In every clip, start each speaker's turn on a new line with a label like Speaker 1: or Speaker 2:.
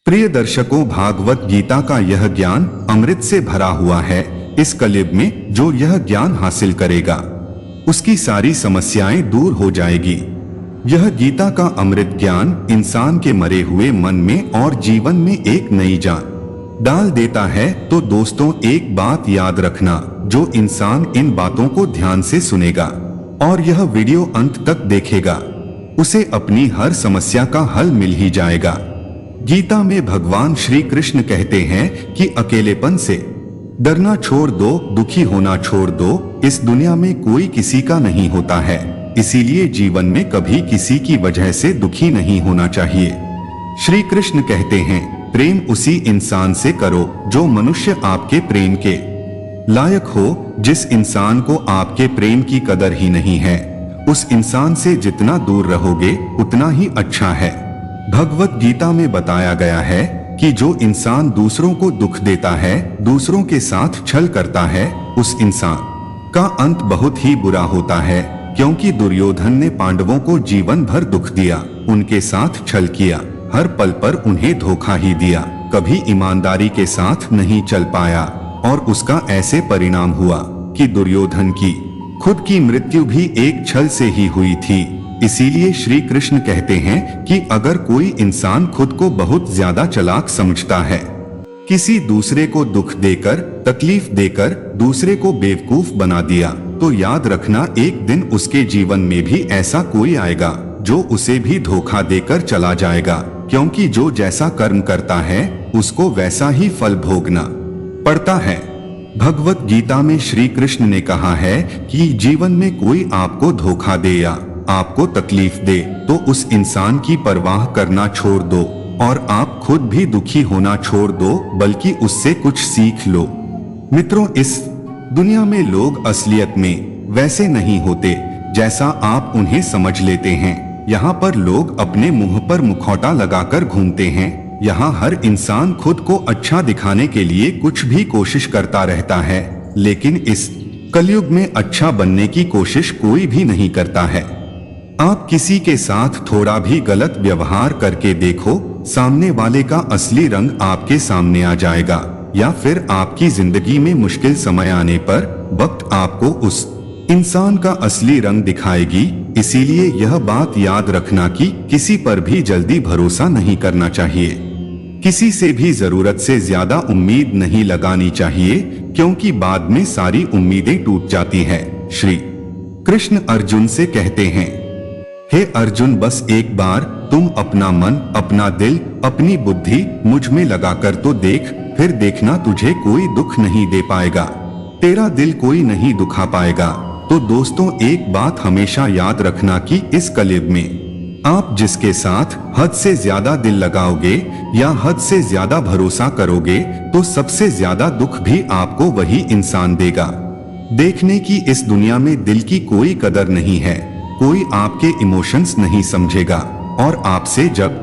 Speaker 1: प्रिय दर्शकों, भागवत गीता का यह ज्ञान अमृत से भरा हुआ है। इस कलयुग में जो यह ज्ञान हासिल करेगा उसकी सारी समस्याएं दूर हो जाएगी। यह गीता का अमृत ज्ञान इंसान के मरे हुए मन में और जीवन में एक नई जान डाल देता है। तो दोस्तों, एक बात याद रखना, जो इंसान इन बातों को ध्यान से सुनेगा और यह वीडियो अंत तक देखेगा, उसे अपनी हर समस्या का हल मिल ही जाएगा। गीता में भगवान श्री कृष्ण कहते हैं कि अकेलेपन से डरना छोड़ दो, दुखी होना छोड़ दो। इस दुनिया में कोई किसी का नहीं होता है, इसीलिए जीवन में कभी किसी की वजह से दुखी नहीं होना चाहिए। श्री कृष्ण कहते हैं, प्रेम उसी इंसान से करो जो मनुष्य आपके प्रेम के लायक हो। जिस इंसान को आपके प्रेम की कदर ही नहीं है, उस इंसान से जितना दूर रहोगे उतना ही अच्छा है। भगवत गीता में बताया गया है कि जो इंसान दूसरों को दुख देता है, दूसरों के साथ छल करता है, उस इंसान का अंत बहुत ही बुरा होता है। क्योंकि दुर्योधन ने पांडवों को जीवन भर दुख दिया, उनके साथ छल किया, हर पल पर उन्हें धोखा ही दिया, कभी ईमानदारी के साथ नहीं चल पाया और उसका ऐसे परिणाम हुआ कि दुर्योधन की खुद की मृत्यु भी एक छल से ही हुई थी। इसीलिए श्री कृष्ण कहते हैं कि अगर कोई इंसान खुद को बहुत ज्यादा चालाक समझता है, किसी दूसरे को दुख देकर, तकलीफ देकर दूसरे को बेवकूफ बना दिया, तो याद रखना एक दिन उसके जीवन में भी ऐसा कोई आएगा जो उसे भी धोखा देकर चला जाएगा। क्योंकि जो जैसा कर्म करता है उसको वैसा ही फल भोगना पड़ता है। भगवत गीता में श्री कृष्ण ने कहा है कि जीवन में कोई आपको धोखा दे या आपको तकलीफ दे तो उस इंसान की परवाह करना छोड़ दो और आप खुद भी दुखी होना छोड़ दो, बल्कि उससे कुछ सीख लो। मित्रों, इस दुनिया में लोग असलियत में वैसे नहीं होते जैसा आप उन्हें समझ लेते हैं। यहाँ पर लोग अपने मुंह पर मुखौटा लगाकर घूमते हैं। यहाँ हर इंसान खुद को अच्छा दिखाने के लिए कुछ भी कोशिश करता रहता है, लेकिन इस कलयुग में अच्छा बनने की कोशिश कोई भी नहीं करता है। आप किसी के साथ थोड़ा भी गलत व्यवहार करके देखो, सामने वाले का असली रंग आपके सामने आ जाएगा, या फिर आपकी जिंदगी में मुश्किल समय आने पर वक्त आपको उस इंसान का असली रंग दिखाएगी। इसीलिए यह बात याद रखना कि किसी पर भी जल्दी भरोसा नहीं करना चाहिए, किसी से भी जरूरत से ज्यादा उम्मीद नहीं लगानी चाहिए, क्योंकि बाद में सारी उम्मीदें टूट जाती हैं। श्री कृष्ण अर्जुन से कहते हैं, हे अर्जुन, बस एक बार तुम अपना मन, अपना दिल, अपनी बुद्धि मुझ में लगाकर तो देख, फिर देखना तुझे कोई दुख नहीं दे पाएगा, तेरा दिल कोई नहीं दुखा पाएगा। तो दोस्तों, एक बात हमेशा याद रखना कि इस कलयुग में आप जिसके साथ हद से ज्यादा दिल लगाओगे या हद से ज्यादा भरोसा करोगे, तो सबसे ज्यादा दुख भी आपको वही इंसान देगा। देखने की इस दुनिया में दिल की कोई कदर नहीं है, कोई आपके इमोशंस नहीं समझेगा, और आपसे जब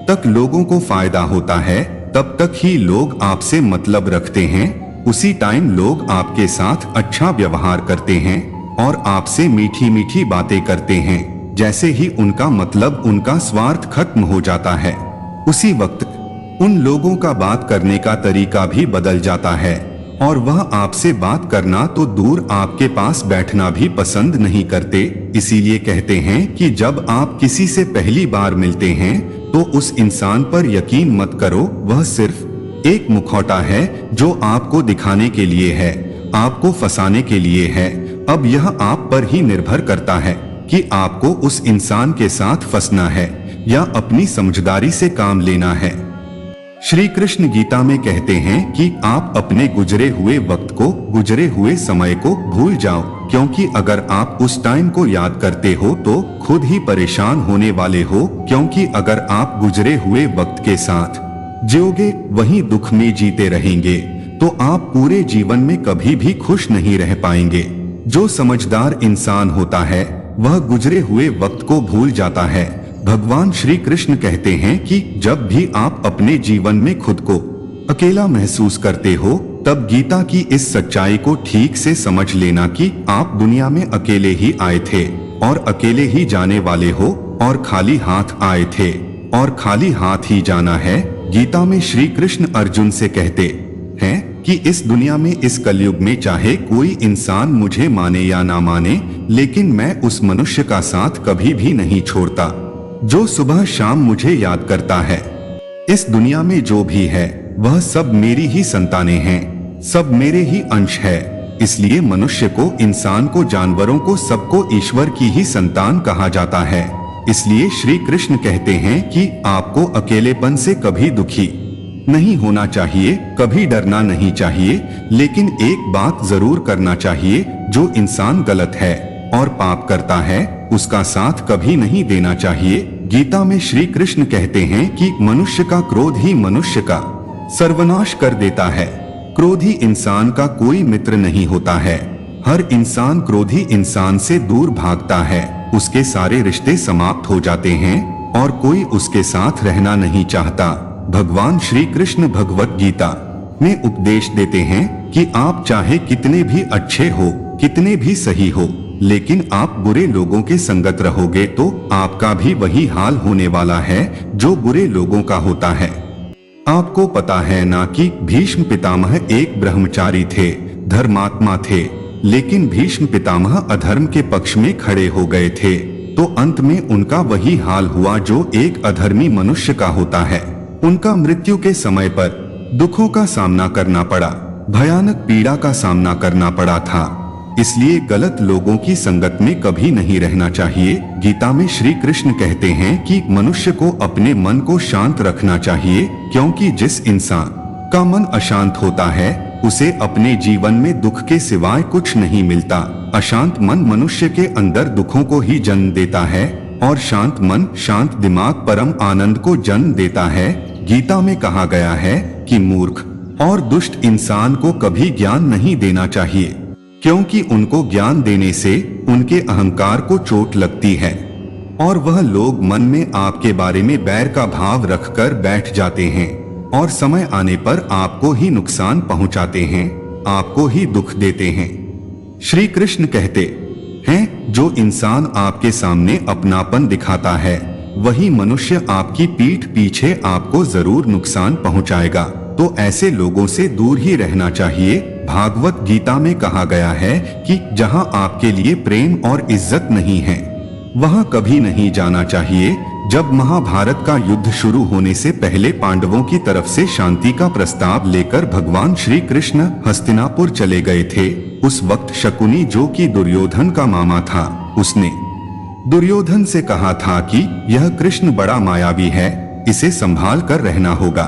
Speaker 1: तक लोगों को फायदा होता है तब तक ही लोग आपसे मतलब रखते हैं। उसी टाइम लोग आपके साथ अच्छा व्यवहार करते हैं और आपसे मीठी मीठी बातें करते हैं। जैसे ही उनका मतलब, उनका स्वार्थ खत्म हो जाता है, उसी वक्त उन लोगों का बात करने का तरीका भी बदल जाता है और वह आपसे बात करना तो दूर, आपके पास बैठना भी पसंद नहीं करते। इसीलिए कहते हैं कि जब आप किसी से पहली बार मिलते हैं तो उस इंसान पर यकीन मत करो, वह सिर्फ एक मुखौटा है जो आपको दिखाने के लिए है, आपको फंसाने के लिए है। अब यह आप पर ही निर्भर करता है कि आपको उस इंसान के साथ फंसना है या अपनी समझदारी से काम लेना है। श्री कृष्ण गीता में कहते हैं कि आप अपने गुजरे हुए वक्त को, गुजरे हुए समय को भूल जाओ, क्योंकि अगर आप उस टाइम को याद करते हो तो खुद ही परेशान होने वाले हो। क्योंकि अगर आप गुजरे हुए वक्त के साथ जियोगे, वहीं दुख में जीते रहेंगे, तो आप पूरे जीवन में कभी भी खुश नहीं रह पाएंगे। जो समझदार इंसान होता है वह गुजरे हुए वक्त को भूल जाता है। भगवान श्री कृष्ण कहते हैं कि जब भी आप अपने जीवन में खुद को अकेला महसूस करते हो, तब गीता की इस सच्चाई को ठीक से समझ लेना कि आप दुनिया में अकेले ही आए थे और अकेले ही जाने वाले हो, और खाली हाथ आए थे और खाली हाथ ही जाना है। गीता में श्री कृष्ण अर्जुन से कहते हैं कि इस दुनिया में, इस कलयुग में चाहे कोई इंसान मुझे माने या ना माने, लेकिन मैं उस मनुष्य का साथ कभी भी नहीं छोड़ता जो सुबह शाम मुझे याद करता है। इस दुनिया में जो भी है वह सब मेरी ही संतानें हैं, सब मेरे ही अंश है। इसलिए मनुष्य को, इंसान को, जानवरों को, सबको ईश्वर की ही संतान कहा जाता है। इसलिए श्री कृष्ण कहते हैं कि आपको अकेलेपन से कभी दुखी नहीं होना चाहिए, कभी डरना नहीं चाहिए, लेकिन एक बात जरूर करना चाहिए, जो इंसान गलत है और पाप करता है उसका साथ कभी नहीं देना चाहिए। गीता में श्री कृष्ण कहते हैं कि मनुष्य का क्रोध ही मनुष्य का सर्वनाश कर देता है। क्रोधी इंसान का कोई मित्र नहीं होता है। हर इंसान क्रोधी इंसान से दूर भागता है, उसके सारे रिश्ते समाप्त हो जाते हैं और कोई उसके साथ रहना नहीं चाहता। भगवान श्री कृष्ण भगवत गीता में उपदेश देते हैं कि आप चाहे कितने भी अच्छे हो, कितने भी सही हो, लेकिन आप बुरे लोगों के संगत रहोगे तो आपका भी वही हाल होने वाला है जो बुरे लोगों का होता है। आपको पता है ना कि भीष्म पितामह एक ब्रह्मचारी थे, धर्मात्मा थे, लेकिन भीष्म पितामह अधर्म के पक्ष में खड़े हो गए थे, तो अंत में उनका वही हाल हुआ जो एक अधर्मी मनुष्य का होता है। उनका मृत्यु के समय पर दुखों का सामना करना पड़ा, भयानक पीड़ा का सामना करना पड़ा था। इसलिए गलत लोगों की संगत में कभी नहीं रहना चाहिए। गीता में श्री कृष्ण कहते हैं कि मनुष्य को अपने मन को शांत रखना चाहिए, क्योंकि जिस इंसान का मन अशांत होता है उसे अपने जीवन में दुख के सिवाय कुछ नहीं मिलता। अशांत मन मनुष्य के अंदर दुखों को ही जन्म देता है और शांत मन, शांत दिमाग परम आनंद को जन्म देता है। गीता में कहा गया है कि मूर्ख और दुष्ट इंसान को कभी ज्ञान नहीं देना चाहिए, क्योंकि उनको ज्ञान देने से उनके अहंकार को चोट लगती है और वह लोग मन में आपके बारे में बैर का भाव रखकर बैठ जाते हैं और समय आने पर आपको ही नुकसान पहुंचाते हैं, आपको ही दुख देते हैं। श्री कृष्ण कहते हैं जो इंसान आपके सामने अपनापन दिखाता है वही मनुष्य आपकी पीठ पीछे आपको जरूर नुकसान पहुंचाएगा, तो ऐसे लोगों से दूर ही रहना चाहिए। भागवत गीता में कहा गया है कि जहां आपके लिए प्रेम और इज्जत नहीं है वहां कभी नहीं जाना चाहिए। जब महाभारत का युद्ध शुरू होने से पहले पांडवों की तरफ से शांति का प्रस्ताव लेकर भगवान श्री कृष्ण हस्तिनापुर चले गए थे, उस वक्त शकुनी, जो कि दुर्योधन का मामा था, उसने दुर्योधन से कहा था कि यह कृष्ण बड़ा मायावी है, इसे संभाल कर रहना होगा।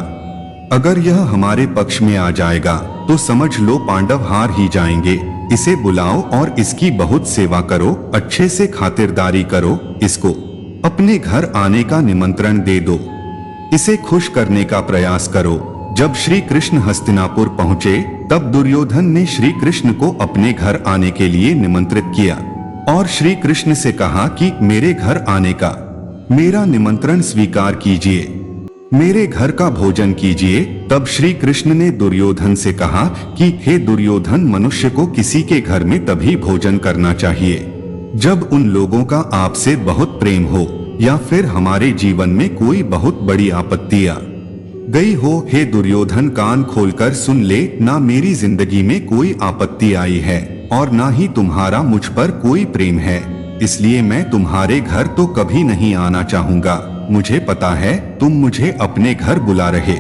Speaker 1: अगर यह हमारे पक्ष में आ जाएगा तो समझ लो पांडव हार ही जाएंगे। इसे बुलाओ और इसकी बहुत सेवा करो, अच्छे से खातिरदारी करो, इसको अपने घर आने का निमंत्रण दे दो, इसे खुश करने का प्रयास करो। जब श्री कृष्ण हस्तिनापुर पहुंचे तब दुर्योधन ने श्री कृष्ण को अपने घर आने के लिए निमंत्रित किया और श्री कृष्ण से कहा कि मेरे घर आने का मेरा निमंत्रण स्वीकार कीजिए, मेरे घर का भोजन कीजिए। तब श्री कृष्ण ने दुर्योधन से कहा कि हे दुर्योधन, मनुष्य को किसी के घर में तभी भोजन करना चाहिए जब उन लोगों का आपसे बहुत प्रेम हो या फिर हमारे जीवन में कोई बहुत बड़ी आपत्ति आ गई हो। हे दुर्योधन, कान खोलकर सुन ले, ना मेरी जिंदगी में कोई आपत्ति आई है और ना ही तुम्हारा मुझ पर कोई प्रेम है, इसलिए मैं तुम्हारे घर तो कभी नहीं आना चाहूंगा। मुझे पता है तुम मुझे अपने घर बुला रहे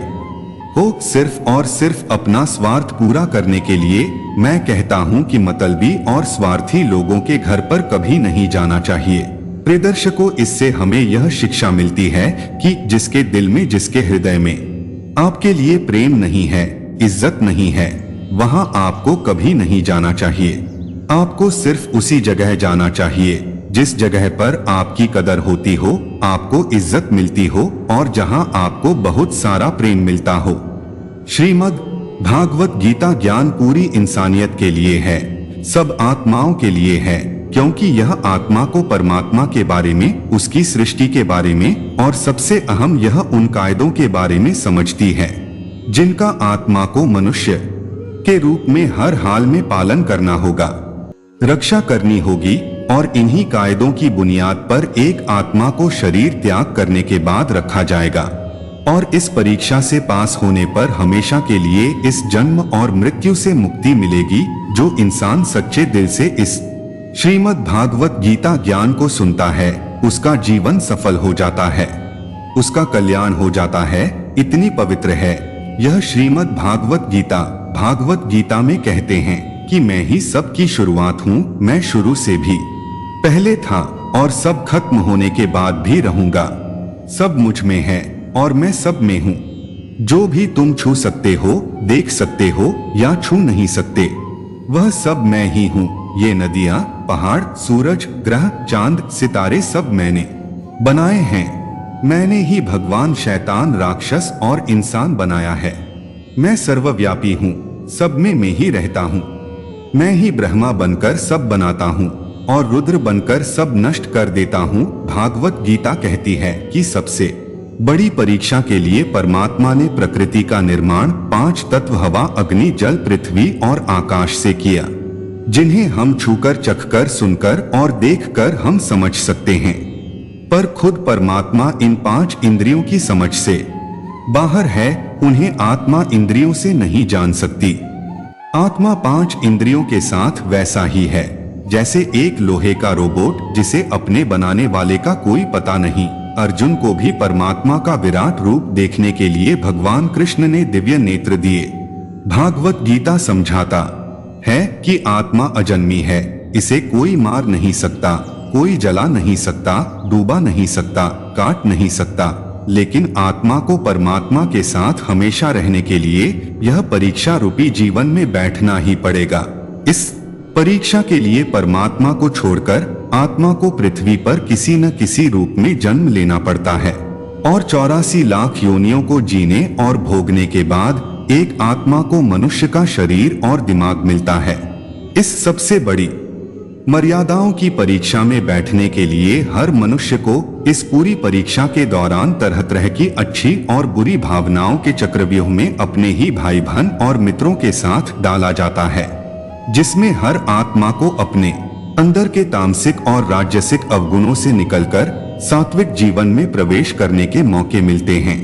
Speaker 1: हो सिर्फ और सिर्फ अपना स्वार्थ पूरा करने के लिए। मैं कहता हूँ कि मतलबी और स्वार्थी लोगों के घर पर कभी नहीं जाना चाहिए। प्रिय दर्शकों, इससे हमें यह शिक्षा मिलती है कि जिसके दिल में, जिसके हृदय में आपके लिए प्रेम नहीं है, इज्जत नहीं है, वहां आपको कभी नहीं जाना चाहिए। आपको सिर्फ उसी जगह जाना चाहिए जिस जगह पर आपकी कदर होती हो, आपको इज्जत मिलती हो और जहां आपको बहुत सारा प्रेम मिलता हो। श्रीमद् भागवत गीता ज्ञान पूरी इंसानियत के लिए है, सब आत्माओं के लिए है, क्योंकि यह आत्मा को परमात्मा के बारे में, उसकी सृष्टि के बारे में और सबसे अहम यह उन कायदों के बारे में समझती है जिनका आत्मा को मनुष्य के रूप में हर हाल में पालन करना होगा, रक्षा करनी होगी। और इन्हीं कायदों की बुनियाद पर एक आत्मा को शरीर त्याग करने के बाद रखा जाएगा। और इस परीक्षा से पास होने पर हमेशा के लिए इस जन्म और मृत्यु से मुक्ति मिलेगी। जो इंसान सच्चे दिल से इस श्रीमद् भागवत गीता ज्ञान को सुनता है उसका जीवन सफल हो जाता है, उसका कल्याण हो जाता है। इतनी पवित्र है यह श्रीमद् भागवत गीता। भागवत गीता में कहते हैं कि मैं ही सब की शुरुआत हूँ, मैं शुरू से भी पहले था और सब खत्म होने के बाद भी रहूंगा। सब मुझ में है और मैं सब में हूँ। जो भी तुम छू सकते हो, देख सकते हो या छू नहीं सकते, वह सब मैं ही हूँ। ये नदियाँ, पहाड़, सूरज, ग्रह, चांद, सितारे सब मैंने बनाए हैं। मैंने ही भगवान, शैतान, राक्षस और इंसान बनाया है। मैं सर्वव्यापी हूँ, सब में मैं ही रहता हूँ। मैं ही ब्रह्मा बनकर सब बनाता हूँ और रुद्र बनकर सब नष्ट कर देता हूँ। भागवत गीता कहती है कि सबसे बड़ी परीक्षा के लिए परमात्मा ने प्रकृति का निर्माण 5 तत्व हवा, अग्नि, जल, पृथ्वी और आकाश से किया, जिन्हें हम छूकर, चखकर, सुनकर और देखकर हम समझ सकते हैं। पर खुद परमात्मा इन 5 इंद्रियों की समझ से बाहर है। उन्हें आत्मा इंद्रियों से नहीं जान सकती। आत्मा 5 इंद्रियों के साथ वैसा ही है जैसे एक लोहे का रोबोट जिसे अपने बनाने वाले का कोई पता नहीं। अर्जुन को भी परमात्मा का विराट रूप देखने के लिए भगवान कृष्ण ने दिव्य नेत्र दिए। भागवत गीता समझाता है कि आत्मा अजन्मी है, इसे कोई मार नहीं सकता, कोई जला नहीं सकता, डूबा नहीं सकता, काट नहीं सकता। लेकिन आत्मा को परमात्मा के साथ हमेशा रहने के लिए यह परीक्षा रूपी जीवन में बैठना ही पड़ेगा। इस परीक्षा के लिए परमात्मा को छोड़कर आत्मा को पृथ्वी पर किसी न किसी रूप में जन्म लेना पड़ता है और 84 लाख योनियों को जीने और भोगने के बाद एक आत्मा को मनुष्य का शरीर और दिमाग मिलता है। इस सबसे बड़ी मर्यादाओं की परीक्षा में बैठने के लिए हर मनुष्य को इस पूरी परीक्षा के दौरान तरह तरह की अच्छी और बुरी भावनाओं के चक्रव्यूह में अपने ही भाई बहन और मित्रों के साथ डाला जाता है, जिसमें हर आत्मा को अपने अंदर के तामसिक और राजसिक अवगुणों से निकलकर सात्विक जीवन में प्रवेश करने के मौके मिलते हैं।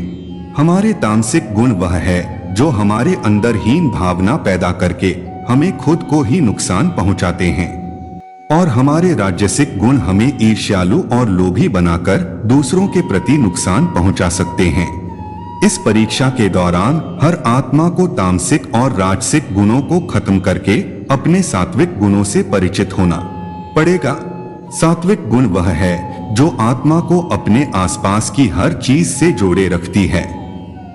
Speaker 1: हमारे तामसिक गुण वह है जो हमारे अंदर हीन भावना पैदा करके हमें खुद को ही नुकसान पहुंचाते हैं, और हमारे राजसिक गुण हमें ईर्ष्यालु और लोभी बनाकर दूसरों के प्रति नुकसान पहुंचा सकते हैं। इस परीक्षा के दौरान हर आत्मा को तामसिक और राजसिक गुणों को खत्म करके अपने सात्विक गुणों से परिचित होना पड़ेगा। सात्विक गुण वह है जो आत्मा को अपने आसपास की हर चीज से जोड़े रखती है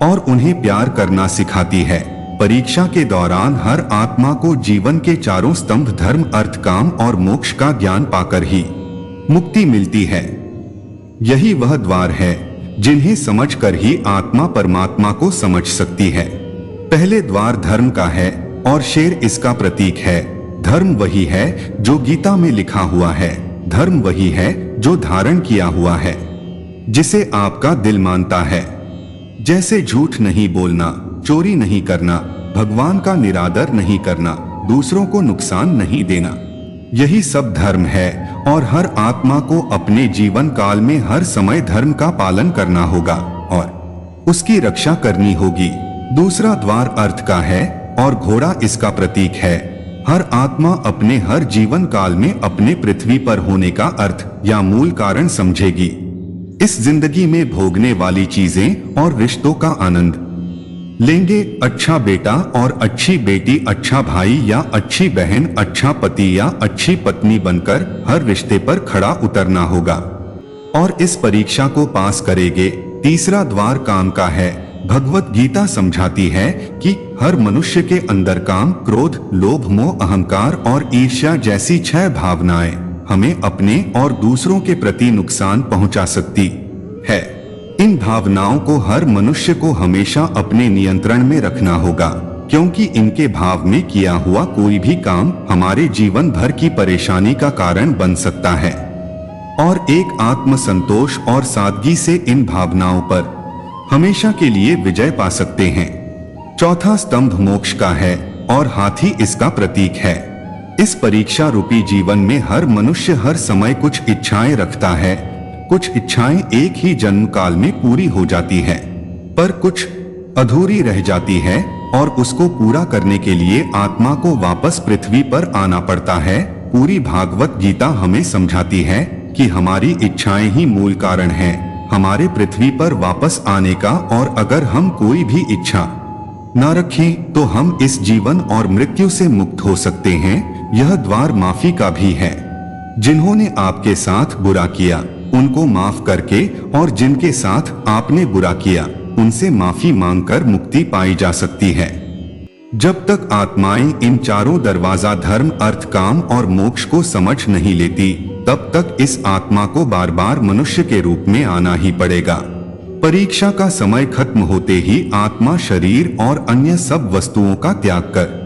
Speaker 1: और उन्हें प्यार करना सिखाती है। परीक्षा के दौरान हर आत्मा को जीवन के चारों स्तंभ धर्म, अर्थ, काम और मोक्ष का ज्ञान पाकर ही मुक्ति मिलती है। यही वह द्वार है जिन्हें समझकर ही आत्मा परमात्मा को समझ सकती है। पहले द्वार धर्म का है और शेर इसका प्रतीक है। धर्म वही है जो गीता में लिखा हुआ है, धर्म वही है जो धारण किया हुआ है, जिसे आपका दिल मानता है। जैसे झूठ नहीं बोलना, चोरी नहीं करना, भगवान का निरादर नहीं करना, दूसरों को नुकसान नहीं देना, यही सब धर्म है। और हर आत्मा को अपने जीवन काल में हर समय धर्म का पालन करना होगा और उसकी रक्षा करनी होगी। दूसरा द्वार अर्थ का है और घोड़ा इसका प्रतीक है। हर आत्मा अपने हर जीवन काल में अपने पृथ्वी पर होने का अर्थ या मूल कारण समझेगी। इस जिंदगी में भोगने वाली चीजें और रिश्तों का आनंद लेंगे। अच्छा बेटा और अच्छी बेटी, अच्छा भाई या अच्छी बहन, अच्छा पति या अच्छी पत्नी बनकर हर रिश्ते पर खड़ा उतरना होगा और इस परीक्षा को पास करेंगे। तीसरा द्वार काम का है। भगवत गीता समझाती है कि हर मनुष्य के अंदर काम, क्रोध, लोभ, मोह, अहंकार और ईर्ष्या जैसी 6 भावनाएं हमें अपने और दूसरों के प्रति नुकसान पहुंचा सकती है। इन भावनाओं को हर मनुष्य को हमेशा अपने नियंत्रण में रखना होगा, क्योंकि इनके भाव में किया हुआ कोई भी काम हमारे जीवन भर की परेशानी का कारण बन सकता है। और एक आत्म संतोष और सादगी से इन भावनाओं पर हमेशा के लिए विजय पा सकते हैं। चौथा स्तंभ मोक्ष का है और हाथी इसका प्रतीक है। इस परीक्षा रूपी जीवन में हर मनुष्य हर समय कुछ इच्छाएं रखता है। कुछ इच्छाएं एक ही जन्म काल में पूरी हो जाती है, पर कुछ अधूरी रह जाती है और उसको पूरा करने के लिए आत्मा को वापस पृथ्वी पर आना पड़ता है। पूरी भागवत गीता हमें समझाती है कि हमारी इच्छाएं ही मूल कारण हैं हमारे पृथ्वी पर वापस आने का, और अगर हम कोई भी इच्छा न रखें तो हम इस जीवन और मृत्यु से मुक्त हो सकते हैं। यह द्वार माफी का भी है। जिन्होंने आपके साथ बुरा किया उनको माफ करके, और जिनके साथ आपने बुरा किया उनसे माफी मांगकर मुक्ति पाई जा सकती है। जब तक आत्माएं इन चारों दरवाजा धर्म, अर्थ, काम और मोक्ष को समझ नहीं लेती, तब तक इस आत्मा को बार बार मनुष्य के रूप में आना ही पड़ेगा। परीक्षा का समय खत्म होते ही आत्मा शरीर और अन्य सब वस्तुओं का त्याग कर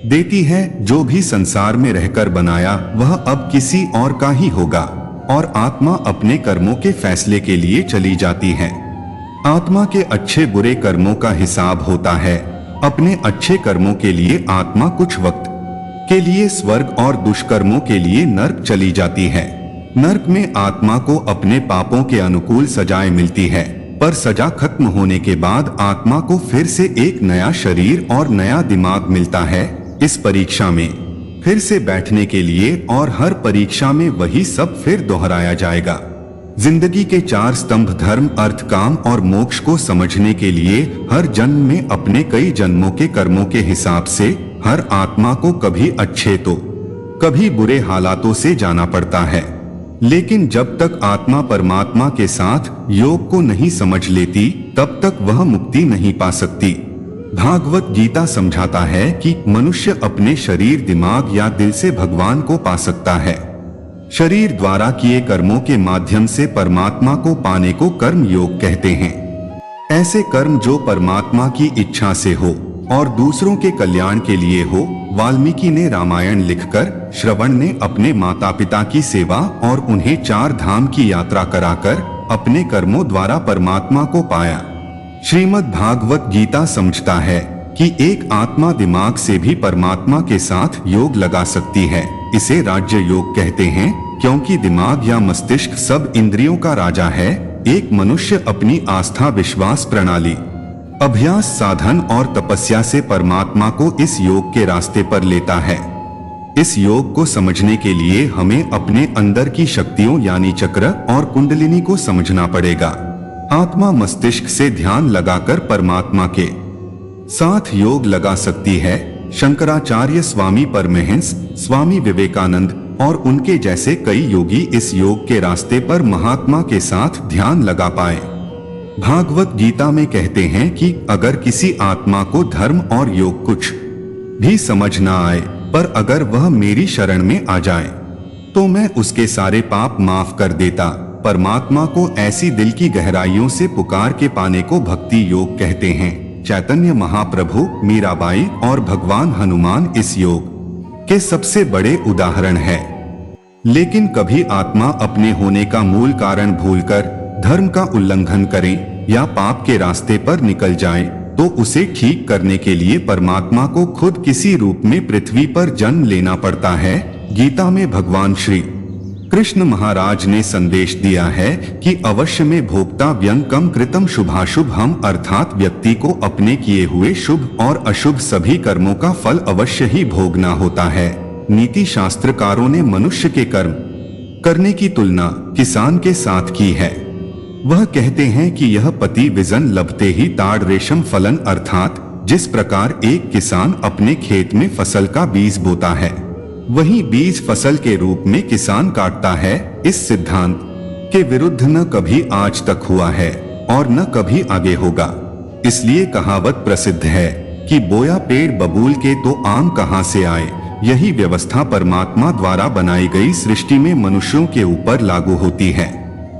Speaker 1: देती है। जो भी संसार में रहकर बनाया वह अब किसी और का ही होगा, और आत्मा अपने कर्मों के फैसले के लिए चली जाती है। आत्मा के अच्छे बुरे कर्मों का हिसाब होता है। अपने अच्छे कर्मों के लिए आत्मा कुछ वक्त के लिए स्वर्ग और दुष्कर्मों के लिए नर्क चली जाती है। नर्क में आत्मा को अपने पापों के अनुकूल सजाएं मिलती है, पर सजा खत्म होने के बाद आत्मा को फिर से एक नया शरीर और नया दिमाग मिलता है इस परीक्षा में फिर से बैठने के लिए, और हर परीक्षा में वही सब फिर दोहराया जाएगा। जिंदगी के चार स्तंभ धर्म, अर्थ, काम और मोक्ष को समझने के लिए हर जन्म में अपने कई जन्मों के कर्मों के हिसाब से हर आत्मा को कभी अच्छे तो कभी बुरे हालातों से जाना पड़ता है। लेकिन जब तक आत्मा परमात्मा के साथ योग को नहीं समझ लेती तब तक वह मुक्ति नहीं पा सकती। भागवत गीता समझाता है कि मनुष्य अपने शरीर, दिमाग या दिल से भगवान को पा सकता है। शरीर द्वारा किए कर्मों के माध्यम से परमात्मा को पाने को कर्म योग कहते हैं। ऐसे कर्म जो परमात्मा की इच्छा से हो और दूसरों के कल्याण के लिए हो। वाल्मीकि ने रामायण लिखकर, श्रवण ने अपने माता पिता की सेवा और उन्हें 4 धाम की यात्रा कराकर अपने कर्मों द्वारा परमात्मा को पाया। श्रीमद् भागवत गीता समझता है कि एक आत्मा दिमाग से भी परमात्मा के साथ योग लगा सकती है। इसे राज्य योग कहते हैं, क्योंकि दिमाग या मस्तिष्क सब इंद्रियों का राजा है। एक मनुष्य अपनी आस्था, विश्वास, प्रणाली, अभ्यास, साधन और तपस्या से परमात्मा को इस योग के रास्ते पर लेता है। इस योग को समझने के लिए हमें अपने अंदर की शक्तियों यानी चक्र और कुंडलिनी को समझना पड़ेगा। आत्मा मस्तिष्क से ध्यान लगाकर परमात्मा के साथ योग लगा सकती है। शंकराचार्य, स्वामी परमहंस, स्वामी विवेकानंद और उनके जैसे कई योगी इस योग के रास्ते पर महात्मा के साथ ध्यान लगा पाए। भागवत गीता में कहते हैं कि अगर किसी आत्मा को धर्म और योग कुछ भी समझ ना आए, पर अगर वह मेरी शरण में आ जाए तो मैं उसके सारे पाप माफ कर देता। परमात्मा को ऐसी दिल की गहराइयों से पुकार के पाने को भक्ति योग कहते हैं। चैतन्य महाप्रभु, मीराबाई और भगवान हनुमान इस योग के सबसे बड़े उदाहरण है। लेकिन कभी आत्मा अपने होने का मूल कारण भूलकर धर्म का उल्लंघन करें या पाप के रास्ते पर निकल जाए, तो उसे ठीक करने के लिए परमात्मा को खुद किसी रूप में पृथ्वी पर जन्म लेना पड़ता है। गीता में भगवान श्री कृष्ण महाराज ने संदेश दिया है कि अवश्य में भोक्ता व्यंकम कृतम शुभाशुभ हम, अर्थात व्यक्ति को अपने किए हुए शुभ और अशुभ सभी कर्मों का फल अवश्य ही भोगना होता है। नीति शास्त्रकारों ने मनुष्य के कर्म करने की तुलना किसान के साथ की है। वह कहते हैं कि यह पति विजन लभते ही ताड़ रेशम फलन, अर्थात जिस प्रकार एक किसान अपने खेत में फसल का बीज बोता है, वही बीज फसल के रूप में किसान काटता है। इस सिद्धांत के विरुद्ध न कभी आज तक हुआ है और न कभी आगे होगा। इसलिए कहावत प्रसिद्ध है कि बोया पेड़ बबूल के तो आम कहां से आए। यही व्यवस्था परमात्मा द्वारा बनाई गई सृष्टि में मनुष्यों के ऊपर लागू होती है।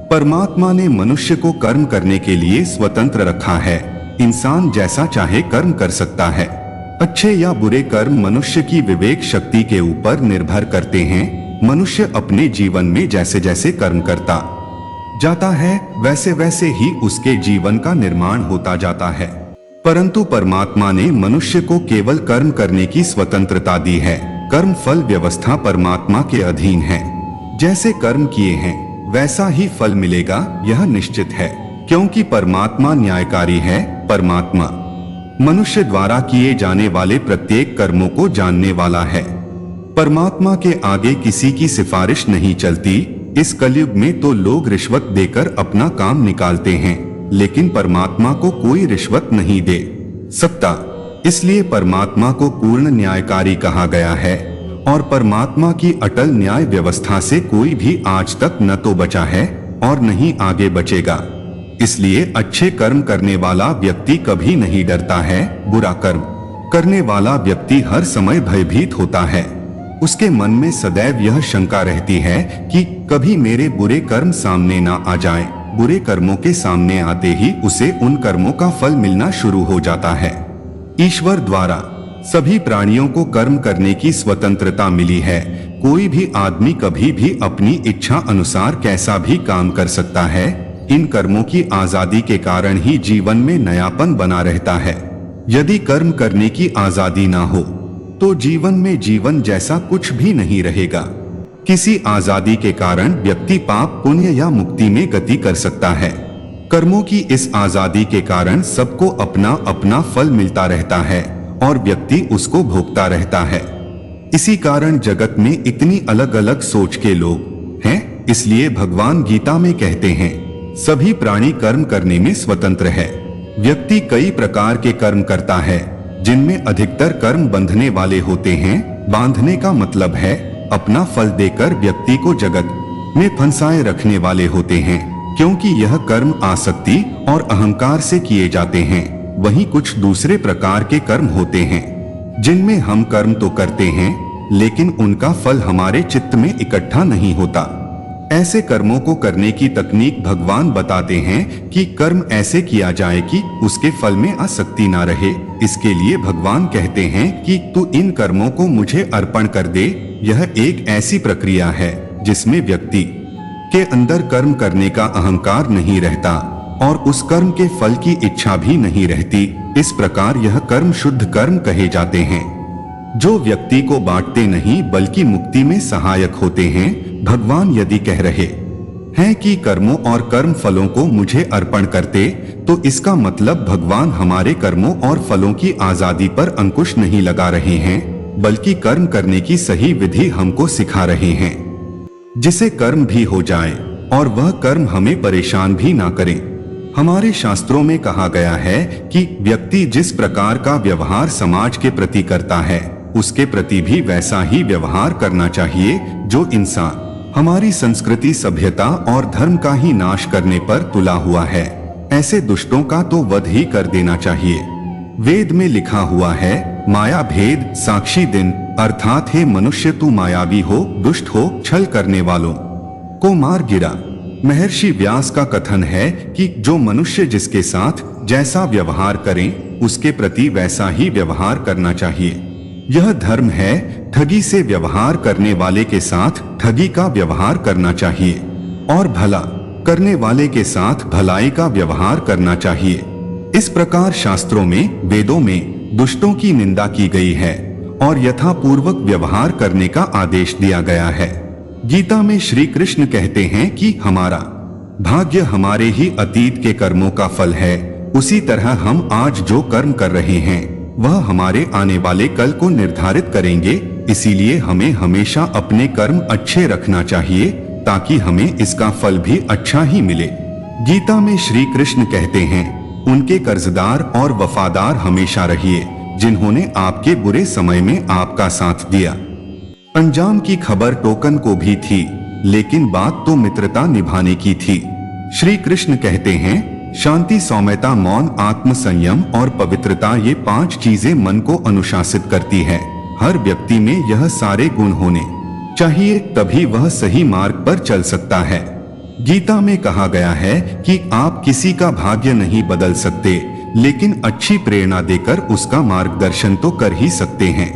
Speaker 1: परमात्मा ने मनुष्य को कर्म करने के लिए स्वतंत्र रखा है। इंसान जैसा चाहे कर्म कर सकता है। अच्छे या बुरे कर्म मनुष्य की विवेक शक्ति के ऊपर निर्भर करते हैं। मनुष्य अपने जीवन में जैसे जैसे कर्म करता जाता है, वैसे वैसे ही उसके जीवन का निर्माण होता जाता है। परंतु परमात्मा ने मनुष्य को केवल कर्म करने की स्वतंत्रता दी है। कर्म फल व्यवस्था परमात्मा के अधीन है। जैसे कर्म किए हैं वैसा ही फल मिलेगा, यह निश्चित है। क्योंकि परमात्मा न्यायकारी है। परमात्मा मनुष्य द्वारा किए जाने वाले प्रत्येक कर्मों को जानने वाला है। परमात्मा के आगे किसी की सिफारिश नहीं चलती। इस कलयुग में तो लोग रिश्वत देकर अपना काम निकालते हैं, लेकिन परमात्मा को कोई रिश्वत नहीं दे सकता। इसलिए परमात्मा को पूर्ण न्यायकारी कहा गया है और परमात्मा की अटल न्याय व्यवस्था से कोई भी आज तक न तो बचा है और न ही आगे बचेगा। इसलिए अच्छे कर्म करने वाला व्यक्ति कभी नहीं डरता है। बुरा कर्म करने वाला व्यक्ति हर समय भयभीत होता है। उसके मन में सदैव यह शंका रहती है कि कभी मेरे बुरे कर्म सामने ना आ जाएं। बुरे कर्मों के सामने आते ही उसे उन कर्मों का फल मिलना शुरू हो जाता है। ईश्वर द्वारा सभी प्राणियों को कर्म करने की स्वतंत्रता मिली है। कोई भी आदमी कभी भी अपनी इच्छा अनुसार कैसा भी काम कर सकता है। इन कर्मों की आजादी के कारण ही जीवन में नयापन बना रहता है। यदि कर्म करने की आजादी ना हो तो जीवन में जीवन जैसा कुछ भी नहीं रहेगा। किसी आजादी के कारण व्यक्ति पाप पुण्य या मुक्ति में गति कर सकता है। कर्मों की इस आजादी के कारण सबको अपना अपना फल मिलता रहता है और व्यक्ति उसको भोगता रहता है। इसी कारण जगत में इतनी अलग अलग सोच के लोग हैं। इसलिए भगवान गीता में कहते हैं, सभी प्राणी कर्म करने में स्वतंत्र है। व्यक्ति कई प्रकार के कर्म करता है, जिनमें अधिकतर कर्म बंधने वाले होते हैं। बांधने का मतलब है अपना फल देकर व्यक्ति को जगत में फंसाए रखने वाले होते हैं, क्योंकि यह कर्म आसक्ति और अहंकार से किए जाते हैं। वहीं कुछ दूसरे प्रकार के कर्म होते हैं जिनमें हम कर्म तो करते हैं, लेकिन उनका फल हमारे चित्त में इकट्ठा नहीं होता। ऐसे कर्मों को करने की तकनीक भगवान बताते हैं कि कर्म ऐसे किया जाए कि उसके फल में आसक्ति ना रहे। इसके लिए भगवान कहते हैं कि तू इन कर्मों को मुझे अर्पण कर दे। यह एक ऐसी प्रक्रिया है जिसमें व्यक्ति के अंदर कर्म करने का अहंकार नहीं रहता और उस कर्म के फल की इच्छा भी नहीं रहती। इस प्रकार यह कर्म शुद्ध कर्म कहे जाते हैं, जो व्यक्ति को बांटते नहीं बल्कि मुक्ति में सहायक होते हैं। भगवान यदि कह रहे हैं कि कर्मों और कर्म फलों को मुझे अर्पण करते, तो इसका मतलब भगवान हमारे कर्मों और फलों की आजादी पर अंकुश नहीं लगा रहे हैं, बल्कि कर्म करने की सही विधि हमको सिखा रहे हैं, जिसे कर्म भी हो जाए और वह कर्म हमें परेशान भी ना करे। हमारे शास्त्रों में कहा गया है कि व्यक्ति जिस प्रकार का व्यवहार समाज के प्रति करता है, उसके प्रति भी वैसा ही व्यवहार करना चाहिए। जो इंसान हमारी संस्कृति, सभ्यता और धर्म का ही नाश करने पर तुला हुआ है, ऐसे दुष्टों का तो वध ही कर देना चाहिए। वेद में लिखा हुआ है, माया भेद साक्षी दिन, अर्थात हे मनुष्य तू मायावी हो, दुष्ट हो, छल करने वालों को मार गिरा। महर्षि व्यास का कथन है कि जो मनुष्य जिसके साथ जैसा व्यवहार करें, उसके प्रति वैसा ही व्यवहार करना चाहिए। यह धर्म है। ठगी से व्यवहार करने वाले के साथ ठगी का व्यवहार करना चाहिए और भला करने वाले के साथ भलाई का व्यवहार करना चाहिए। इस प्रकार शास्त्रों में, वेदों में दुष्टों की निंदा की गई है और यथापूर्वक व्यवहार करने का आदेश दिया गया है। गीता में श्री कृष्ण कहते हैं कि हमारा भाग्य हमारे ही अतीत के कर्मों का फल है। उसी तरह हम आज जो कर्म कर रहे हैं वह हमारे आने वाले कल को निर्धारित करेंगे। इसीलिए हमें हमेशा अपने कर्म अच्छे रखना चाहिए ताकि हमें इसका फल भी अच्छा ही मिले। गीता में श्री कृष्ण कहते हैं, उनके कर्जदार और वफादार हमेशा रहिए जिन्होंने आपके बुरे समय में आपका साथ दिया। अंजाम की खबर टोकन को भी थी, लेकिन बात तो मित्रता निभाने की थी। श्री कृष्ण कहते हैं, शांति, सौम्यता, मौन, आत्म संयम और पवित्रता, ये 5 चीजें मन को अनुशासित करती है। हर व्यक्ति में यह सारे गुण होने चाहिए, तभी वह सही मार्ग पर चल सकता है। गीता में कहा गया है कि आप किसी का भाग्य नहीं बदल सकते, लेकिन अच्छी प्रेरणा देकर उसका मार्गदर्शन तो कर ही सकते हैं।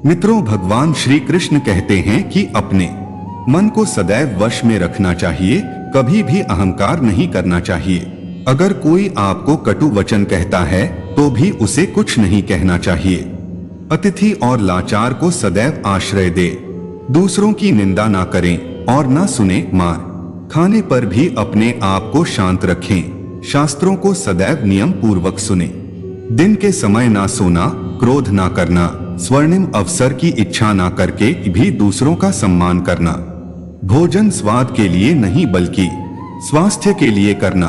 Speaker 1: मित्रों, भगवान श्री कृष्ण कहते हैं कि अपने मन को सदैव वश में रखना चाहिए, कभी भी अहंकार नहीं करना चाहिए। अगर कोई आपको कटु वचन कहता है तो भी उसे कुछ नहीं कहना चाहिए। अतिथि और लाचार को सदैव आश्रय दे, दूसरों की निंदा ना करें और ना सुने मार खाने पर भी अपने आप को शांत रखें। शास्त्रों को सदैव नियम पूर्वक सुने। दिन के समय ना सोना, क्रोध ना करना, स्वर्णिम अवसर की इच्छा ना करके भी दूसरों का सम्मान करना। भोजन स्वाद के लिए नहीं बल्कि स्वास्थ्य के लिए करना।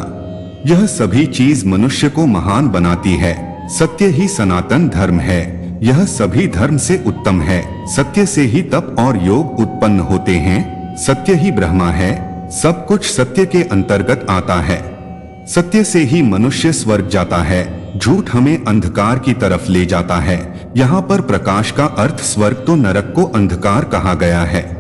Speaker 1: यह सभी चीज मनुष्य को महान बनाती है। सत्य ही सनातन धर्म है। यह सभी धर्म से उत्तम है। सत्य से ही तप और योग उत्पन्न होते हैं। सत्य ही ब्रह्मा है। सब कुछ सत्य के अंतर्गत आता है। सत्य से ही मनुष्य स्वर्ग जाता है। झूठ हमें अंधकार की तरफ ले जाता है। यहाँ पर प्रकाश का अर्थ स्वर्ग तो नरक को अंधकार कहा गया है।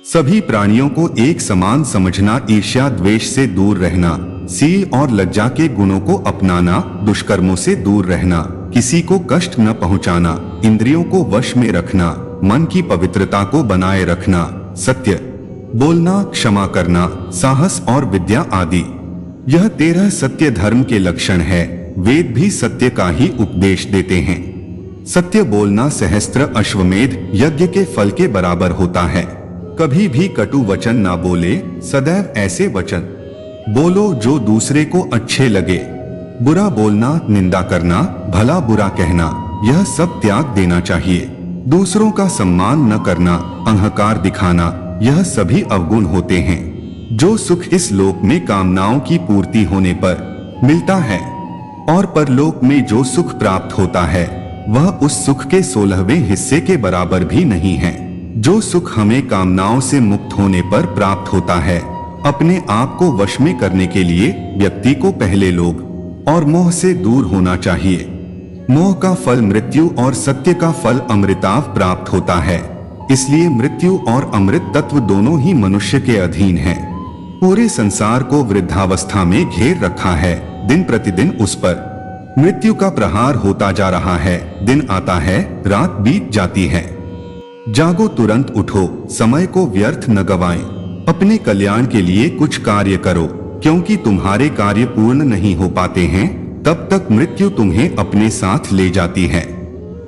Speaker 1: सभी प्राणियों को एक समान समझना, ईर्ष्या द्वेष से दूर रहना, सील और लज्जा के गुणों को अपनाना, दुष्कर्मों से दूर रहना, किसी को कष्ट न पहुंचाना, इंद्रियों को वश में रखना, मन की पवित्रता को बनाए रखना, सत्य बोलना, क्षमा करना, साहस और विद्या आदि। यह 13 सत्य धर्म के लक्षण है। वेद भी सत्य का ही उपदेश देते हैं। सत्य बोलना सहस्त्र अश्वमेध यज्ञ के फल के बराबर होता है। कभी भी कटु वचन ना बोले, सदैव ऐसे वचन बोलो जो दूसरे को अच्छे लगे। बुरा बोलना, निंदा करना, भला बुरा कहना, यह सब त्याग देना चाहिए। दूसरों का सम्मान न करना, अहंकार दिखाना, यह सभी अवगुण होते हैं। जो सुख इस लोक में कामनाओं की पूर्ति होने पर मिलता है और परलोक में जो सुख प्राप्त होता है वह उस सुख के 16वें हिस्से के बराबर भी नहीं है। जो सुख हमें कामनाओं से मुक्त होने पर प्राप्त होता है, अपने आप को वश में करने के लिए व्यक्ति को पहले लोभ और मोह से दूर होना चाहिए। मोह का फल मृत्यु और सत्य का फल अमृताव प्राप्त होता है। इसलिए मृत्यु और अमृत तत्व दोनों ही मनुष्य के अधीन हैं। पूरे संसार को वृद्धावस्था में घेर रखा है। दिन प्रतिदिन उस पर मृत्यु का प्रहार होता जा रहा है। दिन आता है, रात बीत जाती है। जागो, तुरंत उठो, समय को व्यर्थ न गवाएं। अपने कल्याण के लिए कुछ कार्य करो, क्योंकि तुम्हारे कार्य पूर्ण नहीं हो पाते हैं तब तक मृत्यु तुम्हें अपने साथ ले जाती है।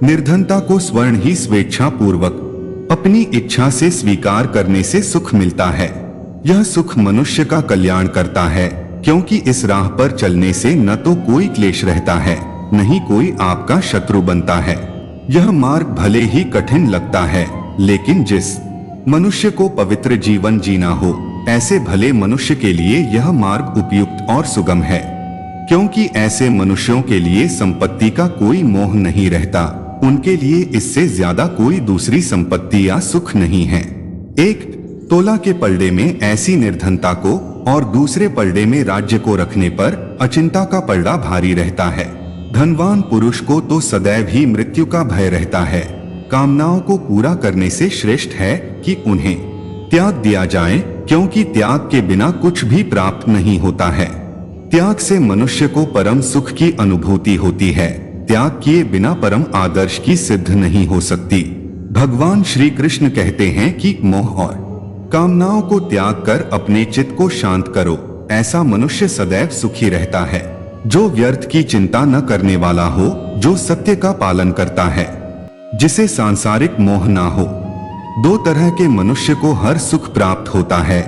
Speaker 1: निर्धनता को स्वर्ण ही स्वेच्छा पूर्वक अपनी इच्छा से स्वीकार करने से सुख मिलता है। यह सुख मनुष्य का कल्याण करता है, क्योंकि इस राह पर चलने से न तो कोई क्लेश रहता है, न ही कोई आपका शत्रु बनता है। यह मार्ग भले ही कठिन लगता है, लेकिन जिस मनुष्य को पवित्र जीवन जीना हो, ऐसे भले मनुष्य के लिए यह मार्ग उपयुक्त और सुगम है। क्योंकि ऐसे मनुष्यों के लिए संपत्ति का कोई मोह नहीं रहता। उनके लिए इससे ज्यादा कोई दूसरी संपत्ति या सुख नहीं है। एक तोला के पलड़े में ऐसी निर्धनता को और दूसरे पलड़े में राज्य को रखने पर अचिंता का पलड़ा भारी रहता है। धनवान पुरुष को तो सदैव ही मृत्यु का भय रहता है। कामनाओं को पूरा करने से श्रेष्ठ है कि उन्हें त्याग दिया जाए, क्योंकि त्याग के बिना कुछ भी प्राप्त नहीं होता है। त्याग से मनुष्य को परम सुख की अनुभूति होती है। त्याग किए बिना परम आदर्श की सिद्ध नहीं हो सकती। भगवान श्री कृष्ण कहते हैं कि मोह और कामनाओं को त्याग कर अपने चित्त को शांत करो, ऐसा मनुष्य सदैव सुखी रहता है। जो व्यर्थ की चिंता न करने वाला हो, जो सत्य का पालन करता है, जिसे सांसारिक मोह ना हो। दो तरह के मनुष्य को हर सुख प्राप्त होता है।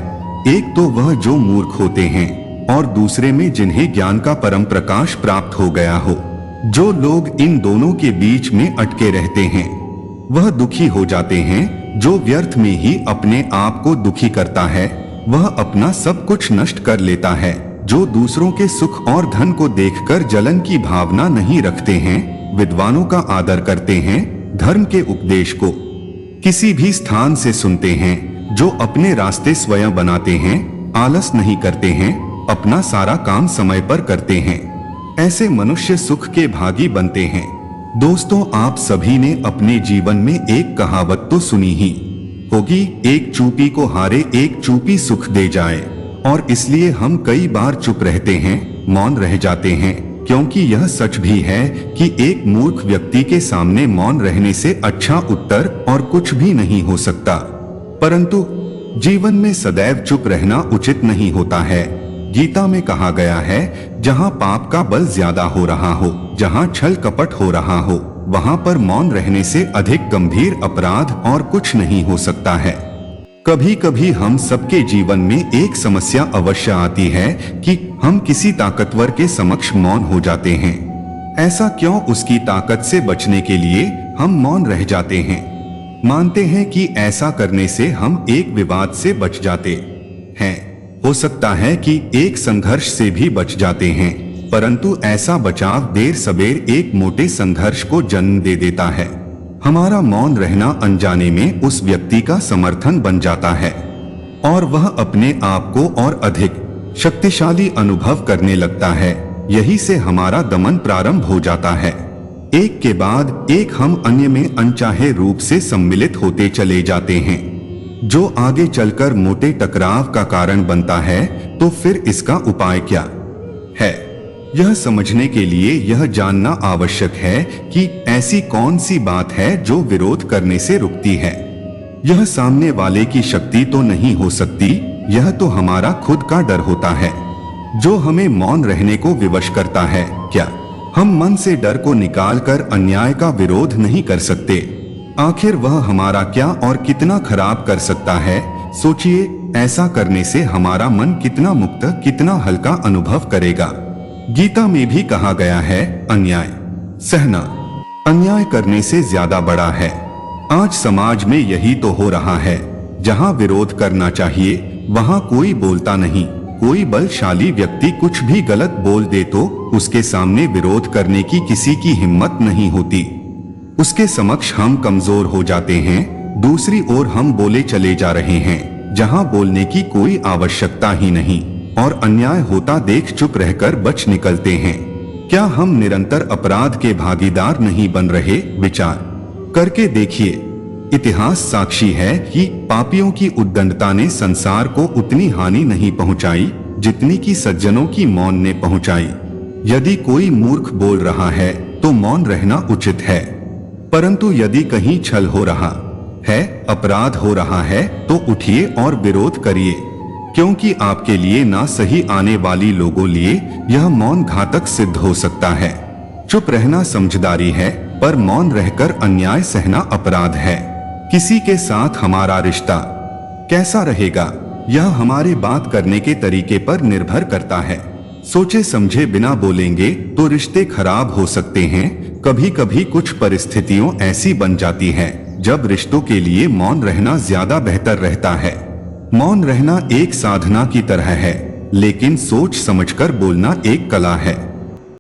Speaker 1: एक तो वह जो मूर्ख होते हैं और दूसरे में जिन्हें ज्ञान का परम प्रकाश प्राप्त हो गया हो। जो लोग इन दोनों के बीच में अटके रहते हैं वह दुखी हो जाते हैं। जो व्यर्थ में ही अपने आप को दुखी करता है वह अपना सब कुछ नष्ट कर लेता है। जो दूसरों के सुख और धन को देखकर जलन की भावना नहीं रखते हैं, विद्वानों का आदर करते हैं, धर्म के उपदेश को किसी भी स्थान से सुनते हैं, जो अपने रास्ते स्वयं बनाते हैं, आलस नहीं करते हैं, अपना सारा काम समय पर करते हैं, ऐसे मनुष्य सुख के भागी बनते हैं। दोस्तों, आप सभी ने अपने जीवन में एक कहावत तो सुनी ही होगी, एक चूपी को हारे एक चूपी सुख दे जाए। और इसलिए हम कई बार चुप रहते हैं, मौन रह जाते हैं, क्योंकि यह सच भी है कि एक मूर्ख व्यक्ति के सामने मौन रहने से अच्छा उत्तर और कुछ भी नहीं हो सकता। परंतु जीवन में सदैव चुप रहना उचित नहीं होता है। गीता में कहा गया है, जहाँ पाप का बल ज्यादा हो रहा हो, जहाँ छल कपट हो रहा हो, वहाँ पर मौन रहने से अधिक गंभीर अपराध और कुछ नहीं हो सकता है। कभी कभी हम सबके जीवन में एक समस्या अवश्य आती है कि हम किसी ताकतवर के समक्ष मौन हो जाते हैं। ऐसा क्यों? उसकी ताकत से बचने के लिए हम मौन रह जाते हैं। मानते हैं कि ऐसा करने से हम एक विवाद से बच जाते हैं, हो सकता है कि एक संघर्ष से भी बच जाते हैं, परंतु ऐसा बचाव देर सबेर एक मोटे संघर्ष को जन्म दे देता है। हमारा मौन रहना अनजाने में उस व्यक्ति का समर्थन बन जाता है और वह अपने आप को और अधिक शक्तिशाली अनुभव करने लगता है। यही से हमारा दमन प्रारंभ हो जाता है। एक के बाद एक हम अन्य में अनचाहे रूप से सम्मिलित होते चले जाते हैं, जो आगे चलकर मोटे टकराव का कारण बनता है। तो फिर इसका उपाय क्या है? यह समझने के लिए यह जानना आवश्यक है कि ऐसी कौन सी बात है जो विरोध करने से रुकती है। यह सामने वाले की शक्ति तो नहीं हो सकती, यह तो हमारा खुद का डर होता है जो हमें मौन रहने को विवश करता है। क्या हम मन से डर को निकालकर अन्याय का विरोध नहीं कर सकते? आखिर वह हमारा क्या और कितना खराब कर सकता है? सोचिए, ऐसा करने से हमारा मन कितना मुक्त, कितना हल्का अनुभव करेगा। गीता में भी कहा गया है, अन्याय सहना अन्याय करने से ज्यादा बड़ा है। आज समाज में यही तो हो रहा है। जहां विरोध करना चाहिए वहां कोई बोलता नहीं। कोई बलशाली व्यक्ति कुछ भी गलत बोल दे तो उसके सामने विरोध करने की किसी की हिम्मत नहीं होती। उसके समक्ष हम कमजोर हो जाते हैं। दूसरी ओर हम बोले चले जा रहे हैं जहां बोलने की कोई आवश्यकता ही नहीं, और अन्याय होता देख चुप रहकर बच निकलते हैं। क्या हम निरंतर अपराध के भागीदार नहीं बन रहे? विचार करके देखिए। इतिहास साक्षी है कि पापियों की उद्दंडता ने संसार को उतनी हानि नहीं पहुंचाई जितनी कि सज्जनों की मौन ने पहुंचाई। यदि कोई मूर्ख बोल रहा है तो मौन रहना उचित है, परंतु यदि कहीं छल हो रहा है, अपराध हो रहा है, तो उठिए और विरोध करिए, क्योंकि आपके लिए ना सही आने वाली लोगों लिए यह मौन घातक सिद्ध हो सकता है। चुप रहना समझदारी है, पर मौन रहकर अन्याय सहना अपराध है। किसी के साथ हमारा रिश्ता कैसा रहेगा, यह हमारे बात करने के तरीके पर निर्भर करता है। सोचे समझे बिना बोलेंगे तो रिश्ते खराब हो सकते हैं। कभी कभी कुछ परिस्थितियों ऐसी बन जाती हैं जब रिश्तों के लिए मौन रहना ज्यादा बेहतर रहता है। मौन रहना एक साधना की तरह है, लेकिन सोच समझकर बोलना एक कला है।